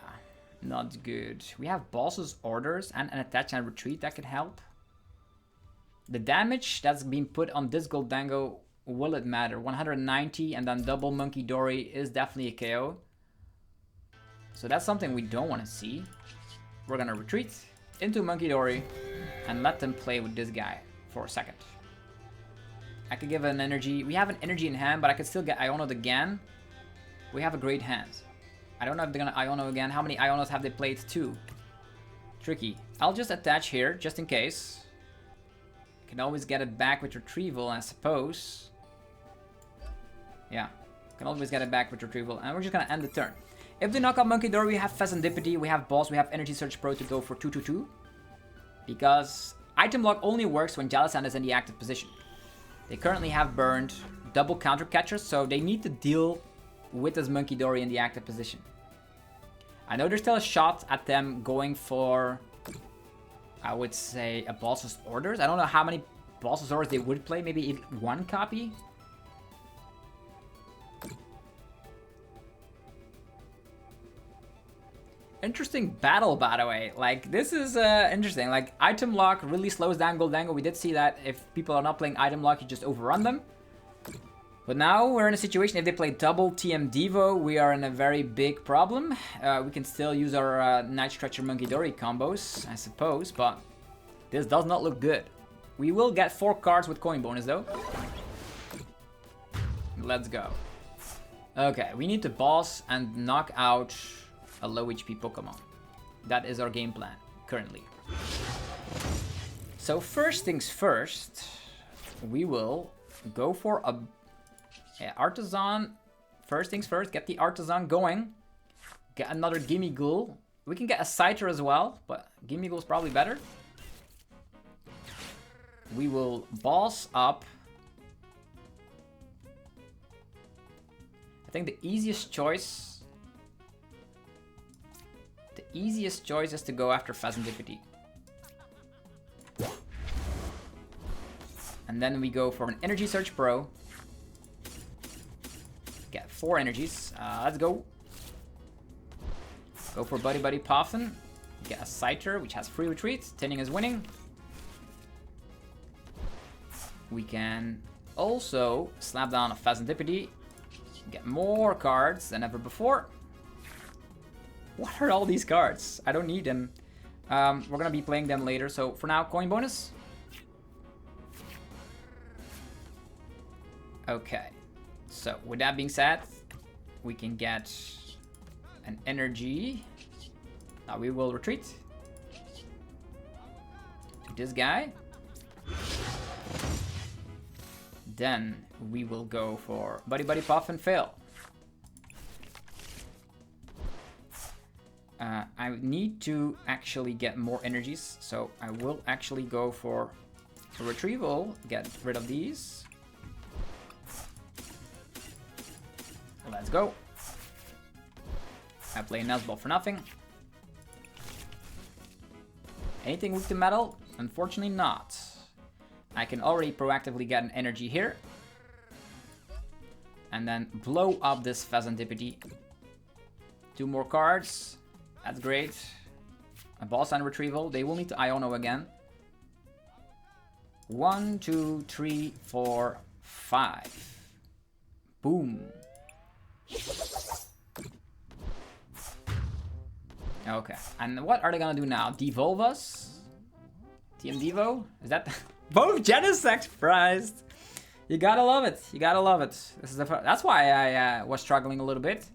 Not good. We have Boss's Orders and an Attach and Retreat that could help. The damage that's being put on this Gholdengo, will it matter? 190 and then double Monkey Dory is definitely a KO. So that's something we don't want to see. We're gonna retreat into Monkey Dory and let them play with this guy for a second. I could give an energy. We have an energy in hand, but I could still get Iono'd again. We have a great hand. I don't know if they're gonna Iono again. How many Ionos have they played? 2. Tricky. I'll just attach here, just in case. Can always get it back with Retrieval, I suppose. Yeah. Can always get it back with Retrieval. And we're just gonna end the turn. If they knock out Monkey Dory, we have Pheasantipity, we have Boss, we have Energy Search Pro to go for 2/2/2. Because item lock only works when Jellicent is in the active position. They currently have burned double counter catchers, so they need to deal with this Monkey Dory in the active position. I know there's still a shot at them going for, I would say, a Boss's Orders. I don't know how many Boss's Orders they would play. Maybe one copy? Interesting battle, by the way. Like, this is interesting. Like, item lock really slows down Gholdengo. We did see that if people are not playing item lock, you just overrun them. But now we're in a situation, if they play double TM Devo, we are in a very big problem. We can still use our Night Stretcher Monkey Dory combos, I suppose, but this does not look good. We will get 4 cards with coin bonus, though. Let's go. Okay, we need to boss and knock out a low HP Pokemon. That is our game plan, currently. So first things first, we will go for a Artisan. First things first, get the Artisan going. Get another Gimme Ghoul. We can get a Scyther as well, but Gimme Ghoul is probably better. We will boss up. I think the easiest choice is to go after Phasantipity. And then we go for an Energy Search Pro. Get 4 energies. Let's go. Go for Buddy Buddy Poffin. Get a Scyther, which has free retreat. Tinning is winning. We can also slap down a Phasantipity. Get more cards than ever before. What are all these cards? I don't need them. We're gonna be playing them later. So for now, coin bonus. Okay. So with that being said, we can get an energy. Now we will retreat to this guy. Then we will go for Buddy Buddy Puff and fail. I need to actually get more energies, so I will actually go for a retrieval, get rid of these. Let's go. I play a Nuzball for nothing. Anything weak to metal? Unfortunately not. I can already proactively get an energy here. And then blow up this Phasantipity. 2 more cards. That's great. A Boss and Retrieval. They will need to Iono again. 1, 2, 3, 4, 5. Boom. Okay. And what are they gonna do now? Devolve us? TM Devo? Is that... Both Genesect prized! You gotta love it. You gotta love it. This is the that's why I was struggling a little bit.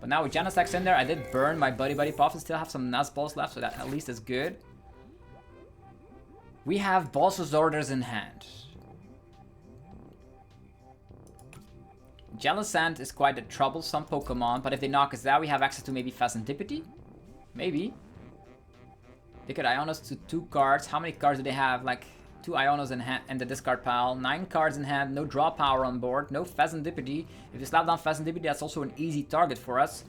But now with Genesect in there, I did burn my Buddy Buddy Puff and still have some Nuzballs left, so that at least is good. We have Boss's Orders in hand. Jellicent is quite a troublesome Pokemon, but if they knock us out, we have access to maybe Phasantipity? Maybe. They could Ionos to 2 cards. How many cards do they have? Like 2 Ionos in hand in the discard pile. 9 cards in hand. No draw power on board. No Phasantipity. If you slap down Phasantipity, that's also an easy target for us.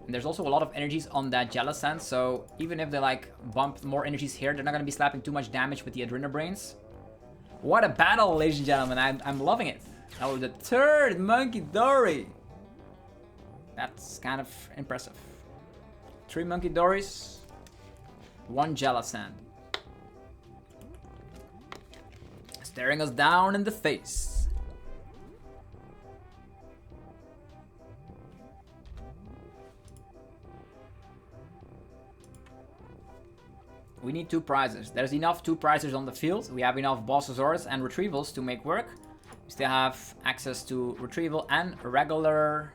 And there's also a lot of energies on that Jellicent, so even if they like bump more energies here, they're not going to be slapping too much damage with the Adrenabrains. What a battle, ladies and gentlemen. I'm loving it. That was the 3rd Monkey Dory. That's kind of impressive. 3 Monkey Dories, 1 Jellicent. Staring us down in the face. We need 2 prizes. There's enough 2 prizes on the field. We have enough Bossosaurus and Retrievals to make work. We still have access to Retrieval and regular...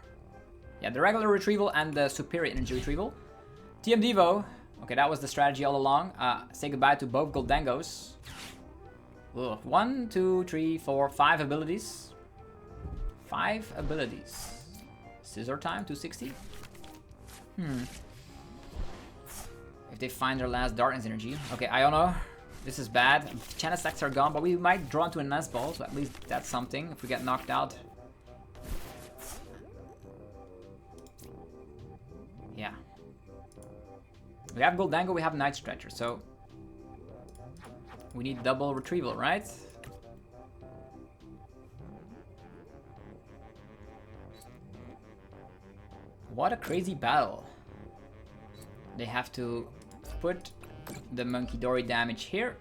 Yeah, the regular Retrieval and the Superior Energy Retrieval. TM Devo. Okay, that was the strategy all along. Say goodbye to both Gholdengos. Ugh. 1, 2, 3, 4, 5 abilities. 5 abilities. Scizor time, 260. If they find their last Darkness Energy. Okay, Iono. This is bad. Genesects are gone, but we might draw into a Nuzball, so at least that's something if we get knocked out. We have Gholdengo, we have Night Stretcher, so we need double retrieval, right? What a crazy battle. They have to put the Munkidori damage here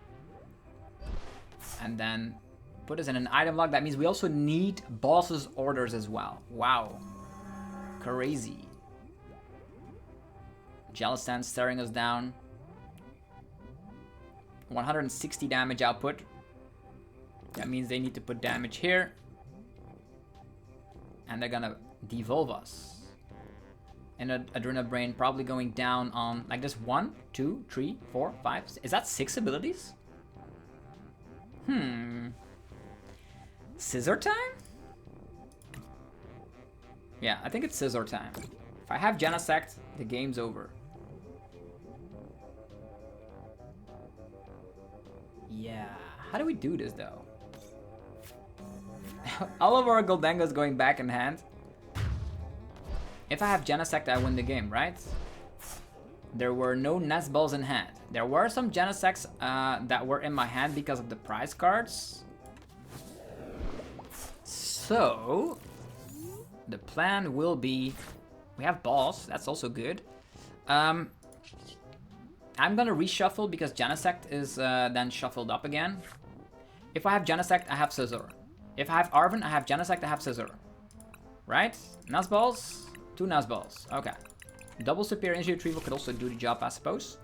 and then put us in an item lock. That means we also need boss's orders as well. Wow. Crazy. Jellicent staring us down. 160 damage output. That means they need to put damage here. And they're gonna devolve us. And Adrenal Brain probably going down on like this 1, 2, 3, 4, 5. Is that 6 abilities? Scizor time? Yeah, I think it's Scizor time. If I have Genesect, the game's over. Yeah, how do we do this though? All of our Gholdengos going back in hand. If I have Genesect, I win the game, right? There were no Nest Balls in hand. There were some Genesects that were in my hand because of the prize cards. So, the plan will be... We have balls, that's also good. I'm gonna reshuffle because Genesect is then shuffled up again. If I have Genesect, I have Scizor. If I have Arven, I have Genesect, I have Scizor. Right? Nuzballs? 2 Nuzballs. Okay. Double Superior Energy Retrieval could also do the job, I suppose.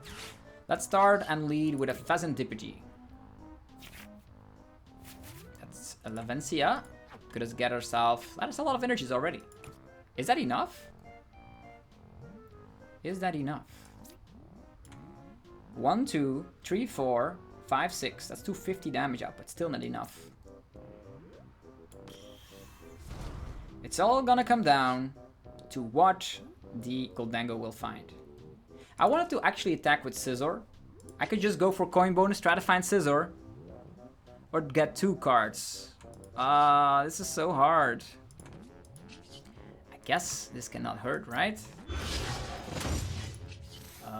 Let's start and lead with a Pheasantipity. That's a Lavencia. Could just get ourselves... That's a lot of energies already. Is that enough? Is that enough? 1, 2, 3, 4, 5, 6. That's 250 damage output. Still not enough. It's all gonna come down to what the Gholdengo will find. I wanted to actually attack with Scizor. I could just go for coin bonus, try to find Scizor. Or get 2 cards. This is so hard. I guess this cannot hurt, right?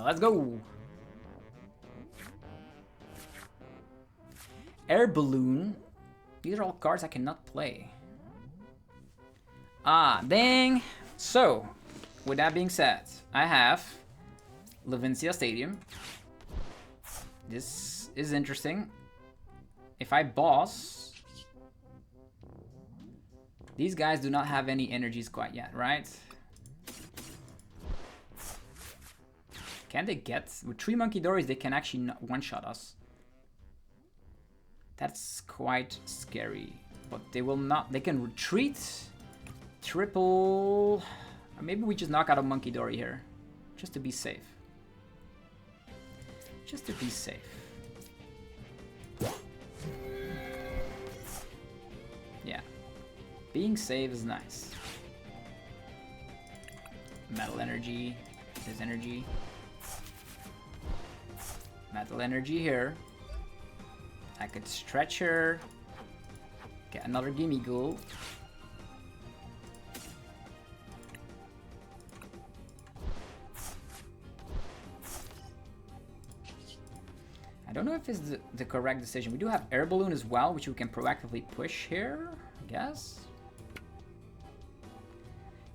Let's go. Air Balloon. These are all cards I cannot play. Dang. So, with that being said, I have Lavencia Stadium. This is interesting. If I boss, these guys do not have any energies quite yet, right? Can they get... With 3 Munkidoris, they can actually one-shot us. That's quite scary. But they will not... They can retreat... Triple... Maybe we just knock out a Munkidori here. Just to be safe. Just to be safe. Yeah. Being safe is nice. Metal Energy. There's energy. Metal Energy here. I could stretch her. Get another Gimme Ghoul. I don't know if it's the correct decision. We do have Air Balloon as well, which we can proactively push here, I guess.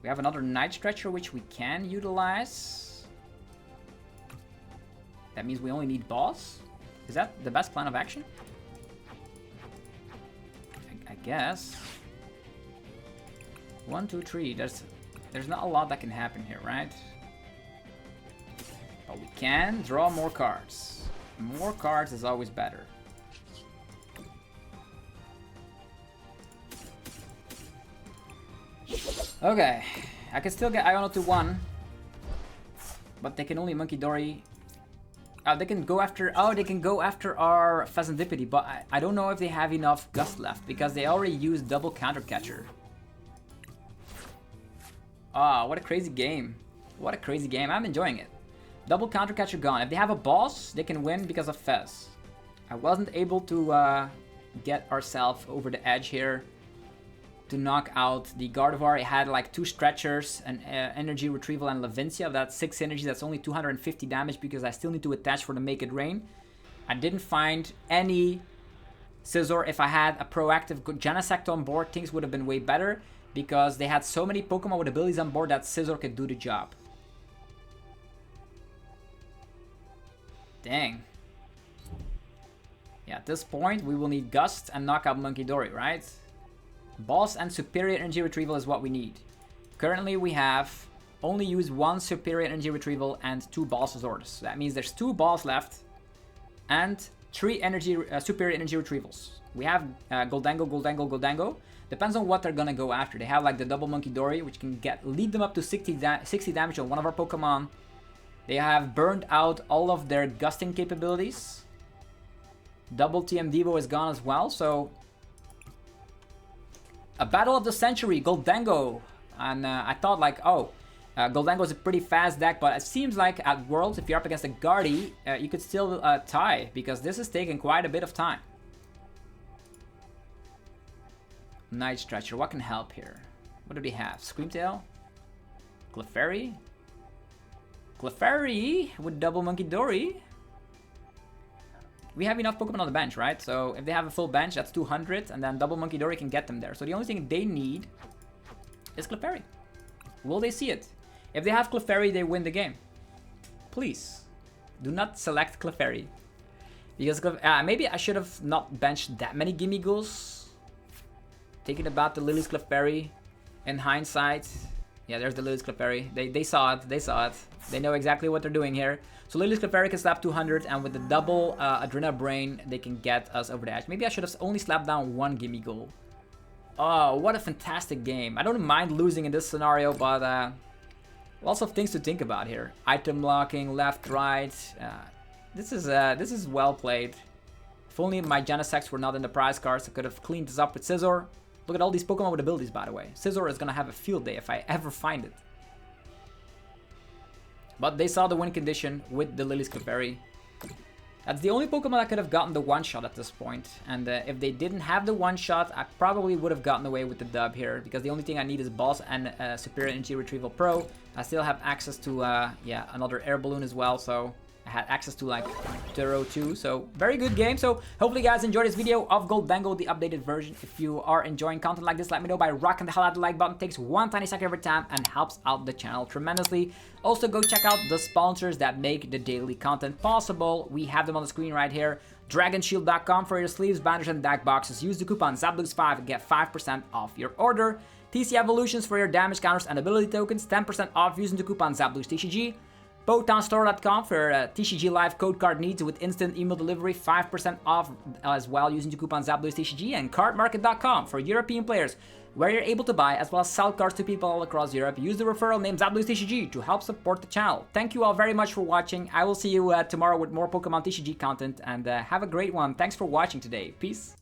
We have another Night Stretcher, which we can utilize. That means we only need boss. Is that the best plan of action? I guess. 1, 2, 3. There's not a lot that can happen here, right? But we can draw more cards. More cards is always better. Okay, I can still get Iono to 1, but they can only Munkidori. They can go after. Oh, they can go after our Pheasantipity, but I don't know if they have enough Gust left because they already used double Counter Catcher. What a crazy game! What a crazy game! I'm enjoying it. Double Counter Catcher gone. If they have a boss, they can win because of Fez. I wasn't able to get ourselves over the edge here. to knock out the Gardevoir. It had like 2 stretchers, an energy retrieval, and Levincia. That's 6 energy. That's only 250 damage because I still need to attach for the Make It Rain. I didn't find any Scizor. If I had a proactive Genesect on board, things would have been way better because they had so many Pokemon with abilities on board that Scizor could do the job. Dang. Yeah, at this point, we will need Gust and knock out Munkidori, right? Balls and Superior Energy Retrieval is what we need. Currently, we have only used 1 Superior Energy Retrieval and 2 Balls Resorts. So that means there's 2 balls left and 3 Superior Energy Retrievals. We have Gholdengo, Gholdengo, Gholdengo. Depends on what they're gonna go after. They have like the double Munkidori, which can lead them up to 60 damage on one of our Pokemon. They have burned out all of their gusting capabilities. Double TM Devo is gone as well, so a battle of the century, Gholdengo. And I thought like, oh, Gholdengo is a pretty fast deck, but it seems like at Worlds, if you're up against a Guardy, you could still tie, because this is taking quite a bit of time. Night Stretcher, what can help here? What do they have? Screamtail? Clefairy? Clefairy with double Munkidori? We have enough Pokemon on the bench, right? So if they have a full bench, that's 200, and then double Munkidori can get them there. So the only thing they need is Clefairy. Will they see it? If they have Clefairy, they win the game. Please, do not select Clefairy. Because maybe I should have not benched that many Gimmighouls. Thinking about the Lily's Clefairy in hindsight. Yeah, there's the Lily's Clefairy. They saw it. They saw it. They know exactly what they're doing here. So Lily's Clefairy can slap 200, and with the double Adrena Brain, they can get us over the edge. Maybe I should have only slapped down 1 Gimmigoal. Oh, what a fantastic game. I don't mind losing in this scenario, but lots of things to think about here. Item blocking, left, right. This is well played. If only my Genesects were not in the prize cards, I could have cleaned this up with Scizor. Look at all these Pokemon with abilities, by the way. Scizor is gonna have a field day if I ever find it. But they saw the win condition with the Lily's Clefairy. That's the only Pokemon that could have gotten the one-shot at this point. And if they didn't have the one-shot, I probably would have gotten away with the dub here. Because the only thing I need is Balls and Superior Energy Retrieval Pro. I still have access to, yeah, another Air Balloon as well. So I had access to like Turo too. So very good game. So hopefully you guys enjoyed this video of Gholdengo, the updated version. If you are enjoying content like this, let me know by rocking the hell out of the like button. It takes 1 tiny second every time and helps out the channel tremendously. Also go check out the sponsors that make the daily content possible. We have them on the screen right here. Dragonshield.com for your sleeves, banners, and deck boxes. Use the coupon ZABLUES5 and get 5% off your order. TC Evolutions for your damage counters and ability tokens. 10% off using the coupon ZABLUESTCG. BoattownStore.com for TCG Live code card needs with instant email delivery, 5% off as well using the coupon ZABLUESTCG, and cardmarket.com for European players where you're able to buy as well as sell cards to people all across Europe. Use the referral name ZABLUESTCG to help support the channel. Thank you all very much for watching. I will see you tomorrow with more Pokemon TCG content, and have a great one. Thanks for watching today. Peace.